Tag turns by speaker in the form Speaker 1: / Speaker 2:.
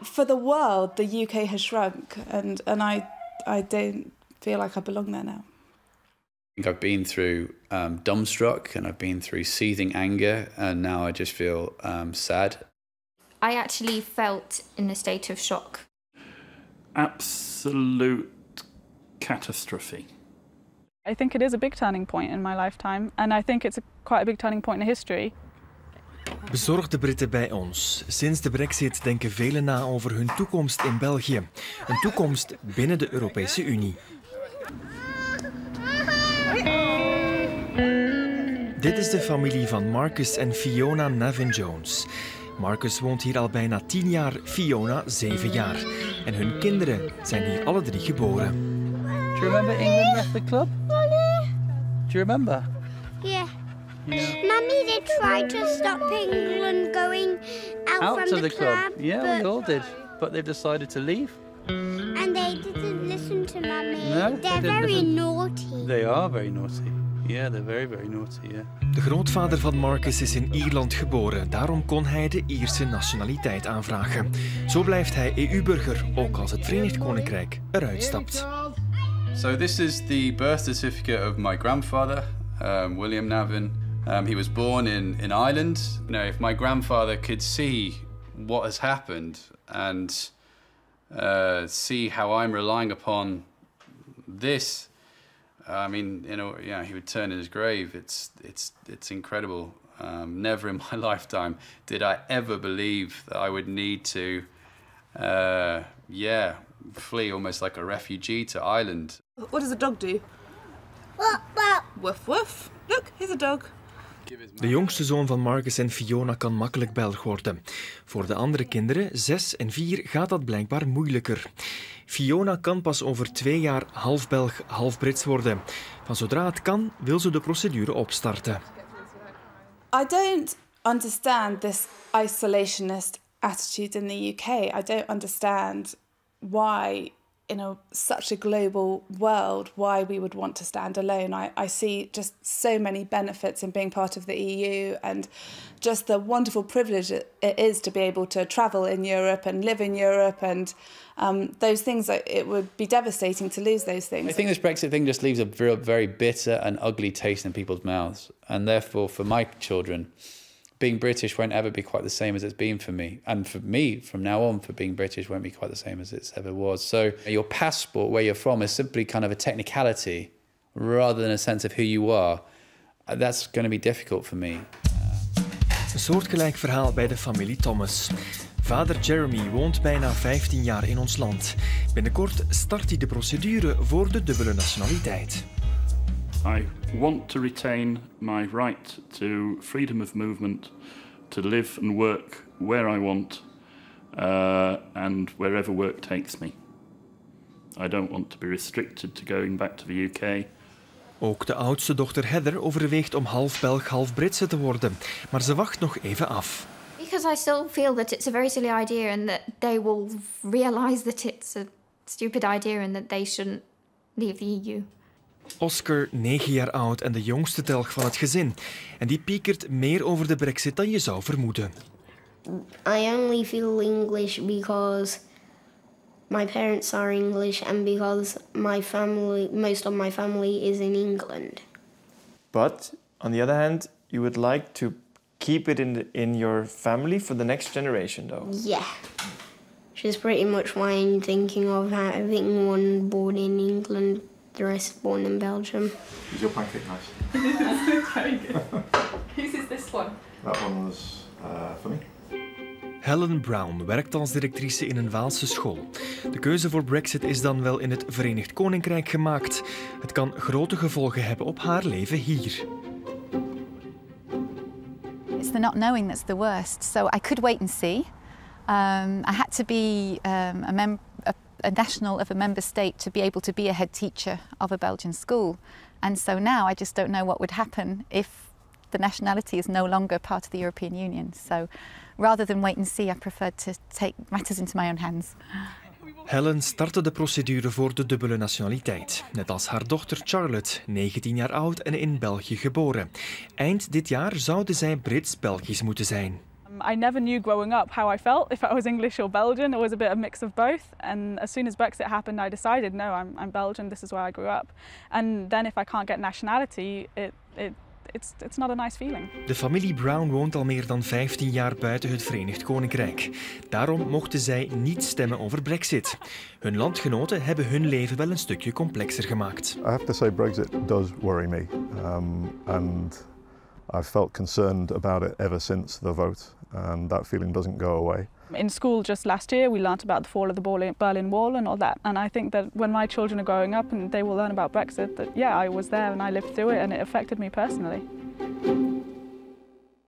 Speaker 1: for the world, the UK has shrunk, and I don't feel like I belong there now.
Speaker 2: I've been through dumbstruck, and I've been through seething anger, and now I just feel sad.
Speaker 3: I actually felt in a state of shock.
Speaker 4: Absolute catastrophe.
Speaker 5: I think it is a big turning point in my lifetime, and I think it's quite a big turning point in history.
Speaker 6: Bezorgde Britten bij ons. Sinds de brexit denken velen na over hun toekomst in België. Een toekomst binnen de Europese Unie. Dit is de familie van Marcus en Fiona Nevin-Jones. Marcus woont hier al bijna 10 jaar, Fiona 7 jaar. En hun kinderen zijn hier alle 3 geboren.
Speaker 7: Do you remember England left the club? Do you remember?
Speaker 8: Yeah. Mummy did try to stop England going out from the club.
Speaker 7: Yeah, we all did. But they've decided to leave.
Speaker 8: And they didn't listen to Mummy.
Speaker 7: No,
Speaker 8: they're very naughty.
Speaker 7: They are very naughty. Yeah, they're very, very naughty, yeah.
Speaker 6: De grootvader van Marcus is in Ierland geboren. Daarom kon hij de Ierse nationaliteit aanvragen. Zo blijft hij EU-burger, ook als het Verenigd Koninkrijk eruit stapt.
Speaker 2: So this is the birth certificate of my grandfather, Willem Navin. He was born in Ireland. You know, if my grandfather could see what has happened and see how I'm relying upon this, I mean, you know, yeah, he would turn in his grave. It's incredible. Never in my lifetime did I ever believe that I would need to, flee almost like a refugee to Ireland.
Speaker 1: What does a dog do? Woof woof. Look, here's a dog.
Speaker 6: De jongste zoon van Marcus en Fiona kan makkelijk Belg worden. Voor de andere kinderen, 6 en 4, gaat dat blijkbaar moeilijker. Fiona kan pas over 2 jaar half Belg, half Brits worden. Van zodra het kan, wil ze de procedure opstarten.
Speaker 1: I don't understand this isolationist attitude in the UK. I don't understand why, in such a global world, why we would want to stand alone. I see just so many benefits in being part of the EU, and just the wonderful privilege it is to be able to travel in Europe and live in Europe, and those things, it would be devastating to lose those things.
Speaker 2: I think this Brexit thing just leaves a very, very bitter and ugly taste in people's mouths, and therefore for my children, being British won't ever be quite the same as it's been for me. And for me, from now on, for being British won't be quite the same as it's ever was. So your passport, where you're from, is simply kind of a technicality rather than a sense of who you are. That's going to be difficult for me.
Speaker 6: Een soortgelijk verhaal bij de familie Thomas. Vader Jeremy woont bijna 15 jaar in ons land. Binnenkort start hij de procedure voor de dubbele nationaliteit.
Speaker 4: I want to retain my right to freedom of movement, to live and work where I want, and wherever work takes me. I don't want to be restricted to going back to the UK.
Speaker 6: Ook de oudste dochter Heather overweegt om half Belg, half Britse te worden, maar ze wacht nog even af.
Speaker 3: Because I still feel that it's a very silly idea and that they will realise that it's a stupid idea and that they shouldn't leave the EU.
Speaker 6: Oscar, 9 jaar oud en de jongste telg van het gezin. En die piekert meer over de brexit dan je zou vermoeden.
Speaker 8: I only feel English because my parents are English and because most of my family is in England.
Speaker 9: But on the other hand, you would like to keep it in your family for the next generation, though.
Speaker 8: Yeah. She's pretty much why I'm thinking of having one born in England, the rest born in Belgium.
Speaker 10: Is your pancake nice?
Speaker 5: That's very good. Whose is this one?
Speaker 10: That one was for me.
Speaker 6: Helen Brown werkt als directrice in een Waalse school. De keuze voor Brexit is dan wel in het Verenigd Koninkrijk gemaakt. Het kan grote gevolgen hebben op haar leven hier.
Speaker 11: It's the not knowing that's the worst. So I could wait and see. I had to be a national of a member state to be able to be a head teacher of a Belgian school. And so now I just don't know what would happen if the nationality is no longer part of the European Union. So rather than wait and see, I preferred to take matters into my own hands.
Speaker 6: Helen startte de procedure voor de dubbele nationaliteit. Net als haar dochter Charlotte, 19 jaar oud en in België geboren. Eind dit jaar zouden zij Brits-Belgisch moeten zijn.
Speaker 5: I never knew growing up how I felt, if I was English or Belgian. It was a bit of a mix of both. And as soon as Brexit happened, I decided, no, I'm Belgian, this is where I grew up. And then if I can't get nationality, it's not a nice feeling.
Speaker 6: De familie Brown woont al meer dan 15 jaar buiten het Verenigd Koninkrijk. Daarom mochten zij niet stemmen over brexit. Hun landgenoten hebben hun leven wel een stukje complexer gemaakt.
Speaker 10: I have to say Brexit does worry me. And I've felt concerned about it ever since the vote. And that feeling doesn't go away.
Speaker 5: In school just last year, we learnt about the fall of the Berlin Wall and all that. And I think that when my children are growing up and they will learn about Brexit, that yeah, I was there and I lived through it and it affected me personally.